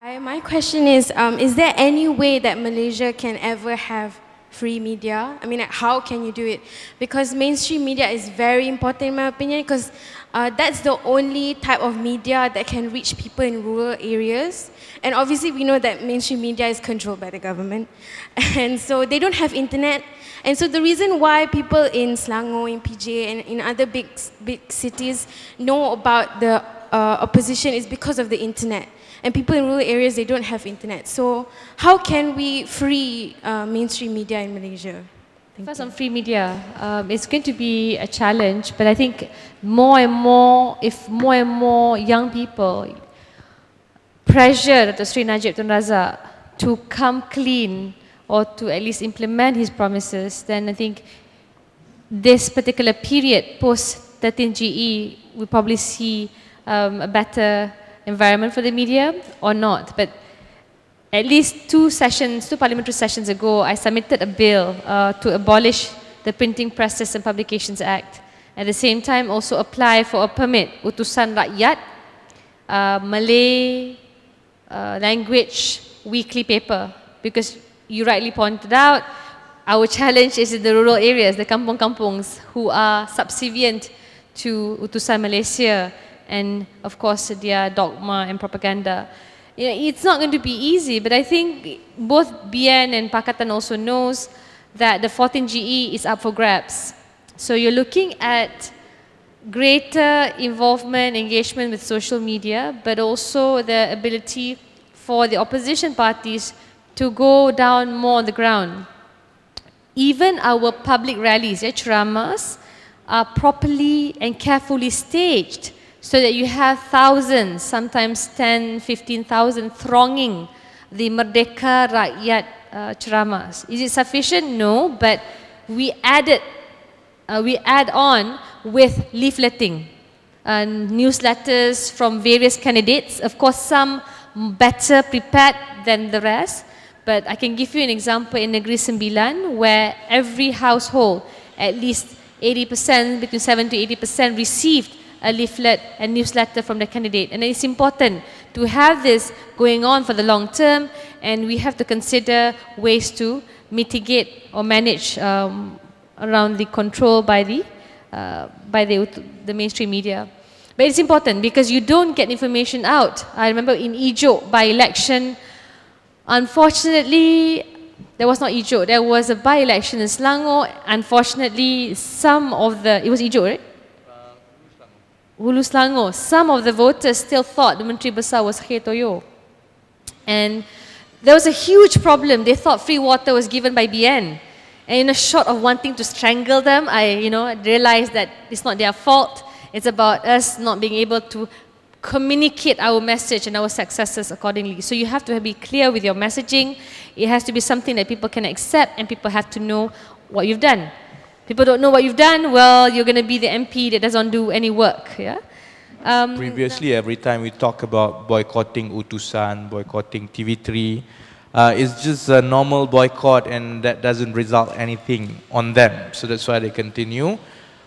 My question is there any way that Malaysia can ever have free media? I mean, like, how can you do it? Because mainstream media is very important in my opinion, because that's the only type of media that can reach people in rural areas. And obviously we know that mainstream media is controlled by the government. And so they don't have internet. And so the reason why people in Selangor, in PJ, and in other big cities know about the opposition is because of the internet. And people in rural areas, they don't have internet. So how can we free mainstream media in Malaysia? First, on free media, it's going to be a challenge, but I think more and more young people pressure Dr. Sri Najib Tun Razak to come clean or to at least implement his promises, then I think this particular period post 13 GE, we probably see a better environment for the media or not. But at least two parliamentary sessions ago, I submitted a bill to abolish the Printing Presses and Publications Act. At the same time, also apply for a permit, Utusan Rakyat, Malay language weekly paper. Because you rightly pointed out, our challenge is in the rural areas, the kampung-kampungs, who are subservient to Utusan Malaysia and, of course, their dogma and propaganda. It's not going to be easy, but I think both BN and Pakatan also knows that the 14 GE is up for grabs. So you're looking at greater involvement, engagement with social media, but also the ability for the opposition parties to go down more on the ground. Even our public rallies, cheramas, are properly and carefully staged, so that you have thousands, sometimes 10, 15,000 thronging the Merdeka Rakyat ceramas. Is it sufficient? No, but we add on with leafleting, newsletters from various candidates. Of course, some better prepared than the rest, but I can give you an example in Negeri Sembilan, where every household, at least 80%, between 7 to 80% received a leaflet, a newsletter from the candidate. And it's important to have this going on for the long term, and we have to consider ways to mitigate or manage around the control by the mainstream media. But it's important because you don't get information out. I remember in Ijo by-election, unfortunately, there was not Ijo, there was a by-election in Selangor. Unfortunately, it was Ijo, right? Hulu Selangor, some of the voters still thought the Menteri Besar was Khair Toyo. And there was a huge problem. They thought free water was given by BN. And in a short of wanting to strangle them, I realized that it's not their fault. It's about us not being able to communicate our message and our successes accordingly. So you have to be clear with your messaging. It has to be something that people can accept, and people have to know what you've done. People don't know what you've done, well, you're going to be the MP that doesn't do any work. Yeah. Previously, every time we talk about boycotting Utusan, boycotting TV3, it's just a normal boycott, and that doesn't result anything on them. So that's why they continue.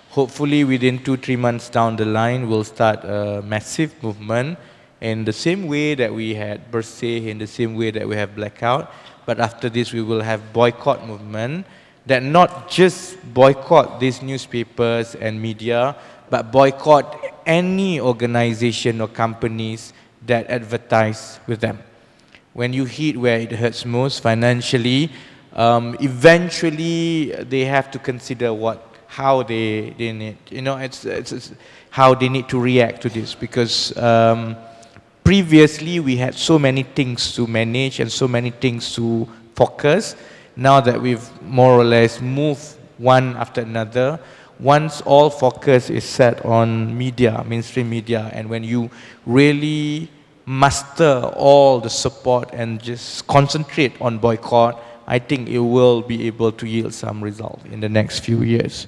Hopefully, within 2-3 months down the line, we'll start a massive movement in the same way that we had Bersih, in the same way that we have Blackout. But after this, we will have boycott movement, that not just boycott these newspapers and media, but boycott any organization or companies that advertise with them. When you hit where it hurts most financially, eventually they have to consider how they need, it's how they need to react to this, because previously we had so many things to manage and so many things to focus. Now that we've more or less moved one after another, once all focus is set on media, mainstream media, and when you really master all the support and just concentrate on boycott, I think it will be able to yield some result in the next few years.